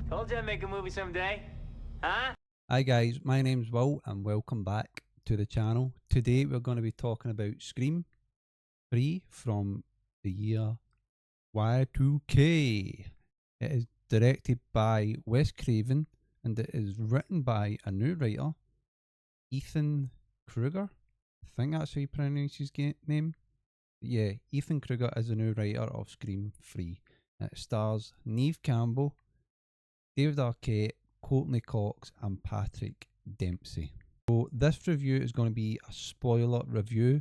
Told you I'd make a movie someday. Huh? Hi guys, my name's Will and welcome back to the channel. Today we're going to be talking about Scream 3 from the year Y2K. It is directed by Wes Craven and it is written by a new writer, Ehren Kruger. I think that's how you pronounce his name. Yeah, Ehren Kruger is the new writer of Scream 3. It stars Neve Campbell, David Arquette, Courteney Cox and Patrick Dempsey. So this review is going to be a spoiler review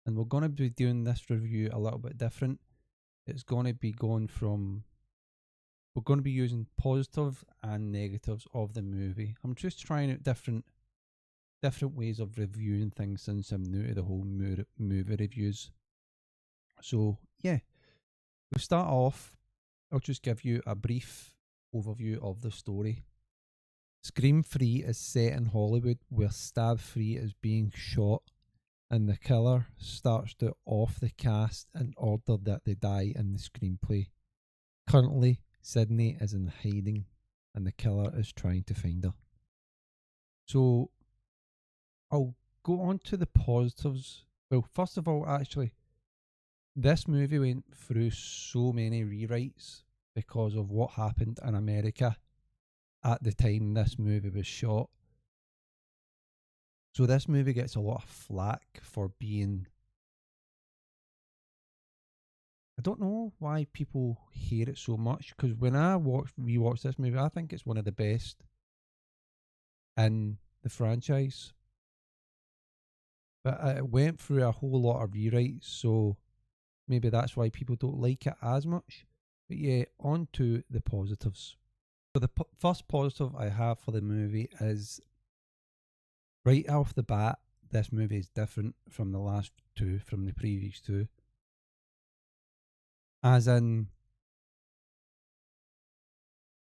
and we're going to be doing this review a little bit different. It's going to be going from, we're going to be using positives and negatives of the movie. I'm just trying out different ways of reviewing things since I'm new to the whole movie reviews. So yeah, we'll start off. I'll just give you a brief overview of the story. Scream 3 is set in Hollywood where Stab 3 is being shot and the killer starts to off the cast in order that they die in the screenplay. Currently, Sidney is in hiding and the killer is trying to find her. So, I'll go on to the positives. Well, first of all, actually, this movie went through so many rewrites because of what happened in America at the time this movie was shot. So this movie gets a lot of flack for being... I don't know why people hate it so much, because when I rewatch this movie, I think it's one of the best in the franchise. But it went through a whole lot of rewrites, so maybe that's why people don't like it as much. But yeah, on to the positives. So the first positive I have for the movie is, right off the bat, this movie is different from the last two, from the previous two. As in,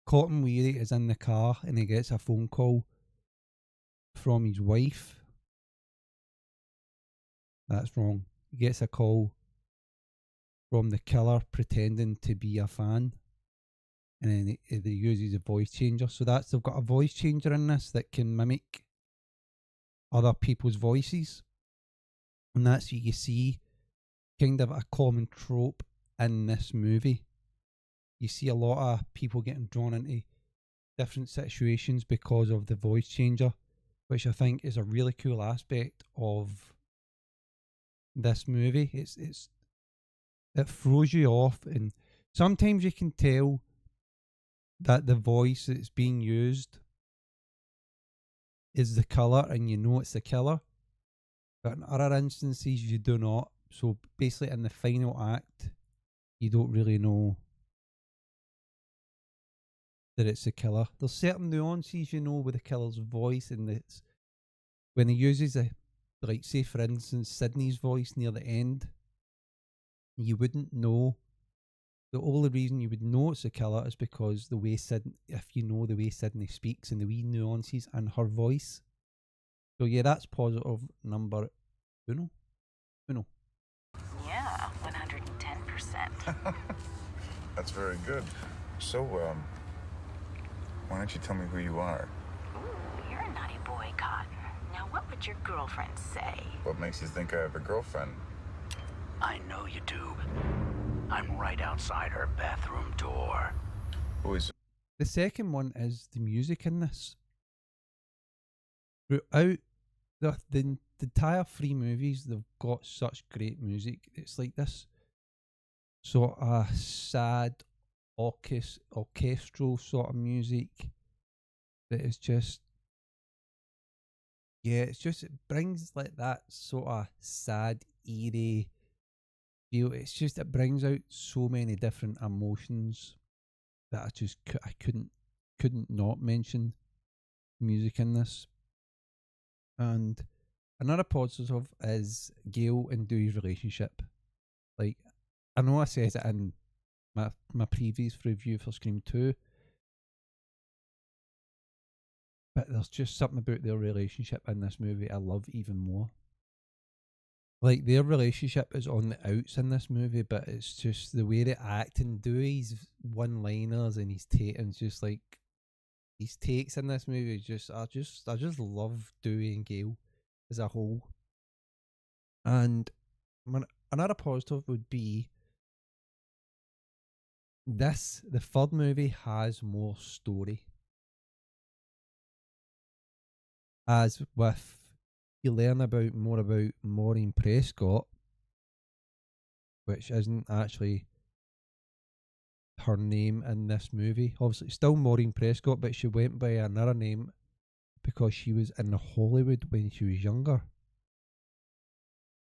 Cotton Weary is in the car and he gets a phone call from his wife. That's wrong. He gets a call from the killer pretending to be a fan. And then they uses a voice changer. So they've got a voice changer in this that can mimic other people's voices. And that's what you see, kind of a common trope in this movie. You see a lot of people getting drawn into different situations because of the voice changer, which I think is a really cool aspect of this movie. It throws you off, and sometimes you can tell that the voice that's being used is the killer and you know it's the killer, but in other instances you do not. So basically in the final act you don't really know that it's the killer. There's certain nuances, you know, with the killer's voice, and it's when he uses like say for instance Sidney's voice near the end, you wouldn't know. The only reason you would know it's a killer is because the way if you know the way Sidney speaks and the wee nuances in her voice. So yeah, that's positive number uno. Yeah, 110%. That's very good. So, why don't you tell me who you are? Ooh, you're a naughty boy, Cotton. Now, what would your girlfriend say? What makes you think I have a girlfriend? I know you do. I'm right outside her bathroom door. Who is... The second one is the music in this. Throughout the entire three movies, they've got such great music. It's like this sort of sad orchestral sort of music that is just, yeah, it brings like that sort of sad, eerie feel. It's just, it brings out so many different emotions that I couldn't not mention music in this. And another positive is Gail and Dewey's relationship. Like, I know I said it in my previous review for Scream 2, but there's just something about their relationship in this movie I love even more. Like, their relationship is on the outs in this movie, but it's just the way they act and do his one-liners and his Tatum's just like his takes in this movie is just I just love Dewey and Gale as a whole. And another positive would be the third movie has more story. As with, you learn more about Maureen Prescott, which isn't actually her name in this movie. Obviously, it's still Maureen Prescott, but she went by another name because she was in Hollywood when she was younger.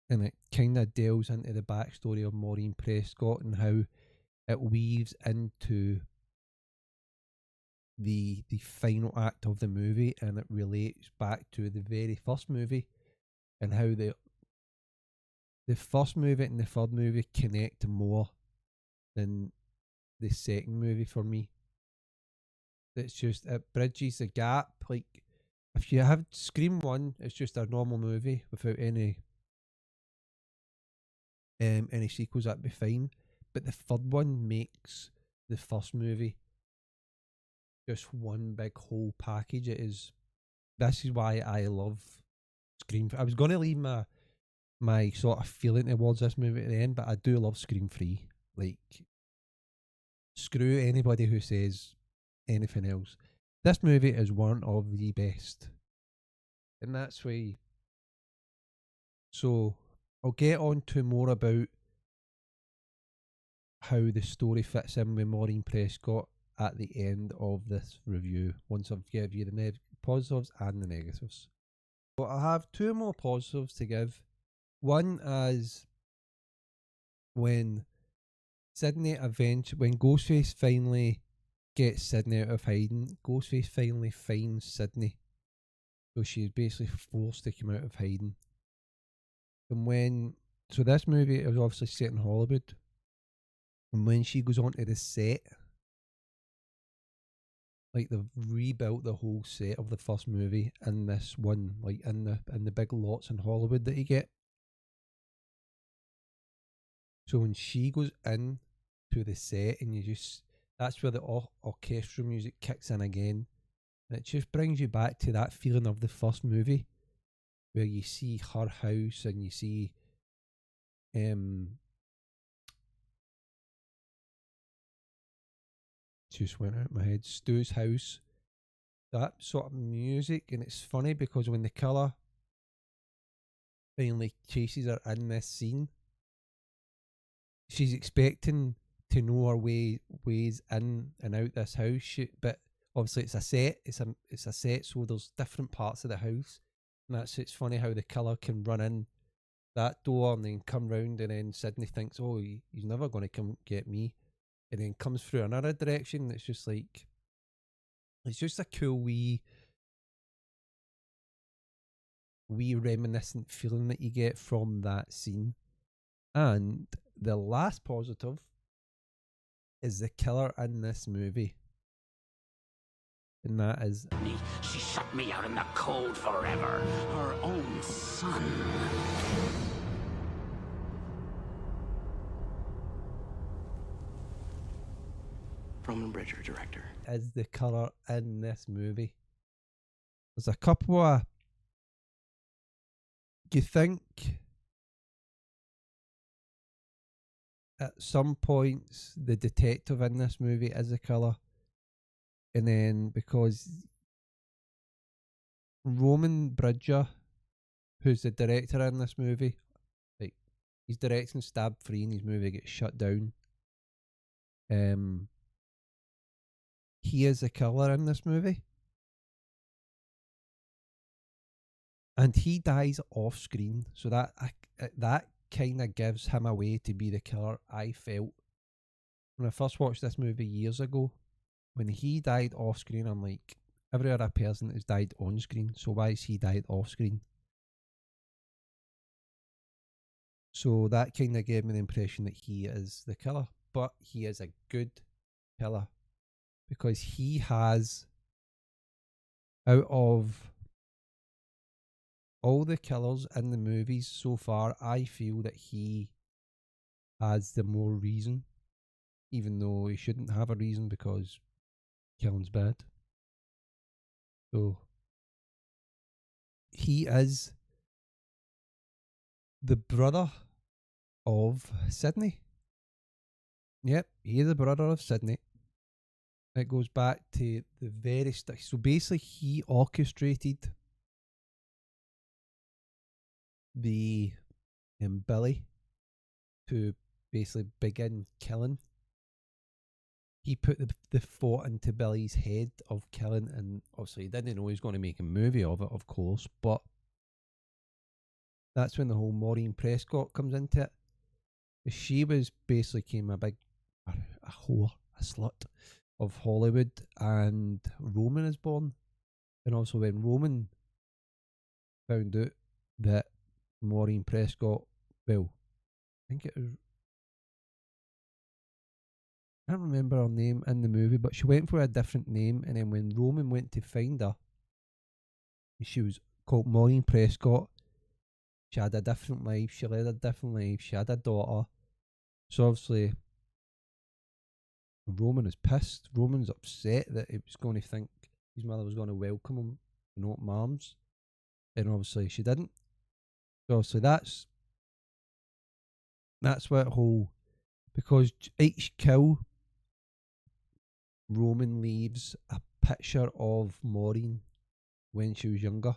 And it kind of delves into the backstory of Maureen Prescott and how it weaves into the final act of the movie, and it relates back to the very first movie and how the first movie and the third movie connect more than the second movie for me. It's just, it bridges the gap. Like, if you have Scream 1, it's just a normal movie without any sequels, that'd be fine. But the third one makes the first movie just one big whole package. This is why I love Scream. I was going to leave my sort of feeling towards this movie at the end, but I do love Scream 3. Like, screw anybody who says anything else. This movie is one of the best. And that's why. So, I'll get on to more about how the story fits in with Maureen Prescott at the end of this review, once I've given you the positives and the negatives. But I have two more positives to give. One is when when Ghostface finally gets Sidney out of hiding, Ghostface finally finds Sidney. So she's basically forced to come out of hiding. And so this movie is obviously set in Hollywood. And when she goes onto the set, like, they've rebuilt the whole set of the first movie in this one, like in the big lots in Hollywood that you get. So when she goes in to the set, and that's where the orchestral music kicks in again, and it just brings you back to that feeling of the first movie, where you see her house and you see just went out of my head, Stu's house, that sort of music. And it's funny because when the killer finally chases her in this scene, she's expecting to know her ways in and out this house, but obviously it's a set. It's a set, so there's different parts of the house, and it's funny how the killer can run in that door and then come round, and then Sidney thinks, oh, he's never going to come get me, and then comes through another direction. It's just like, it's just a cool wee reminiscent feeling that you get from that scene. And the last positive is the killer in this movie, and that is, She shut me out in the cold forever. Her own son. Roman Bridger, director. Is the killer in this movie. There's a couple of, you think at some points the detective in this movie is a killer, and then because Roman Bridger, who's the director in this movie, like, he's directing Stab 3 and his movie gets shut down. He is a killer in this movie. And he dies off screen, so that kind of gives him away to be the killer. I felt when I first watched this movie years ago, when he died off screen, I'm like, every other person has died on screen, so why is he died off screen? So that kind of gave me the impression that he is the killer, but he is a good killer, because he has, out of all the killers in the movies so far, I feel that he has the more reason, even though he shouldn't have a reason because killing's bad. So he is the brother of Sidney. Yep, he is the brother of Sidney. It goes back to the very start. So basically, he orchestrated the Billy to basically begin killing. He put the thought into Billy's head of killing, and obviously he didn't know he was going to make a movie of it, of course, but that's when the whole Maureen Prescott comes into it. She was basically came a whore, a slut of Hollywood, and Roman is born. And also when Roman found out that Maureen Prescott, well, I think it was, I can't remember her name in the movie, but she went for a different name, and then when Roman went to find her, she was called Maureen Prescott. She had a different life, she led a different life, she had a daughter. So obviously Roman is pissed. Roman's upset that he was going to think his mother was going to welcome him in open arms, and obviously she didn't. So obviously that's what whole, because each kill, Roman leaves a picture of Maureen when she was younger.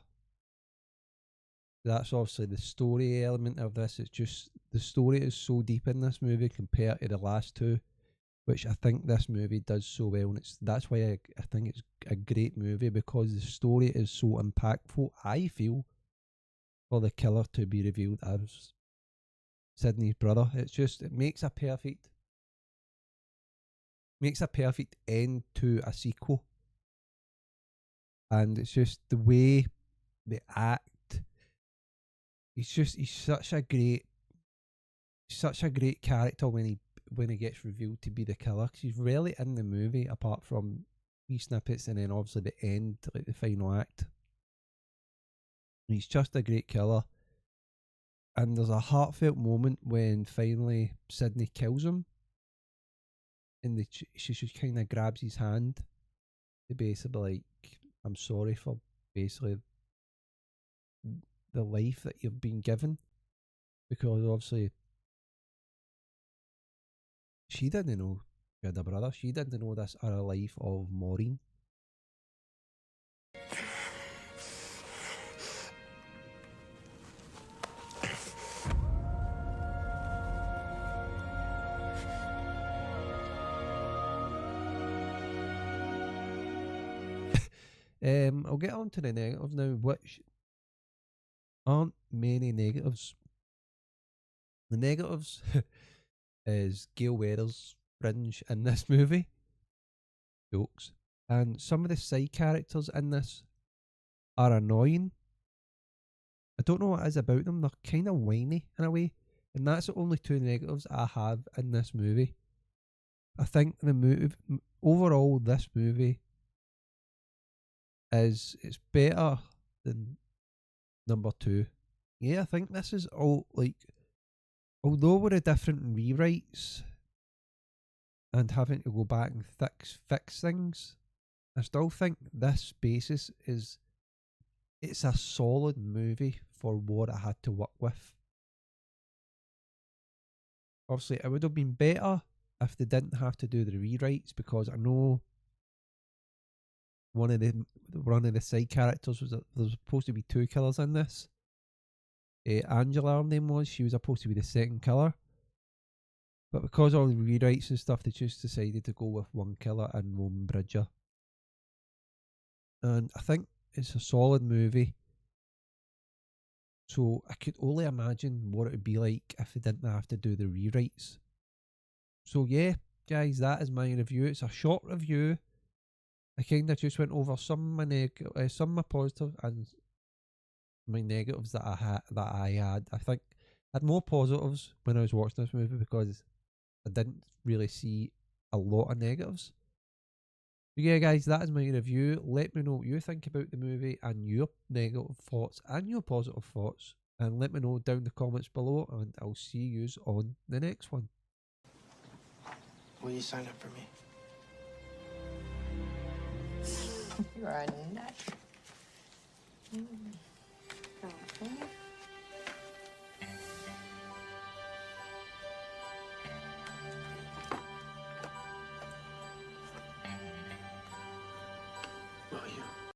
That's obviously the story element of this. It's just the story is so deep in this movie compared to the last two, which I think this movie does so well, and that's why I think it's a great movie, because the story is so impactful. I feel for the killer to be revealed as Sidney's brother, it makes a perfect end to a sequel, and it's just the way they act. He's such a great character when he gets revealed to be the killer, because he's rarely in the movie apart from wee snippets, and then obviously the end, like the final act. He's just a great killer, and there's a heartfelt moment when finally Sidney kills him, and she just kind of grabs his hand to basically like, I'm sorry for basically the life that you've been given, because obviously she didn't know she had a brother. She didn't know this other life of Maureen. I'll get on to the negatives now, which aren't many negatives. The negatives is Gail Weathers' fringe in this movie. Jokes. And some of the side characters in this are annoying. I don't know what it is about them. They're kind of whiny in a way. And that's the only two negatives I have in this movie. I think the movie, overall, this movie it's better than number two. Yeah, I think this is all like, although we're a different rewrites and having to go back and fix things, I still think this basis it's a solid movie for what I had to work with. Obviously, it would have been better if they didn't have to do the rewrites, because I know one of the side characters there's supposed to be two killers in this. Angela, her name was. She was supposed to be the second killer, but because of all the rewrites and stuff, they just decided to go with one killer and Roman Bridger. And I think it's a solid movie. So I could only imagine what it would be like if they didn't have to do the rewrites. So yeah, guys, that is my review. It's a short review. I kind of just went over some of my positives and my negatives that I had. I think I had more positives when I was watching this movie because I didn't really see a lot of negatives. So yeah, guys, that is my review. Let me know what you think about the movie and your negative thoughts and your positive thoughts, and let me know down in the comments below, and I'll see you on the next one. Will you sign up for me? You're a nut. Mm.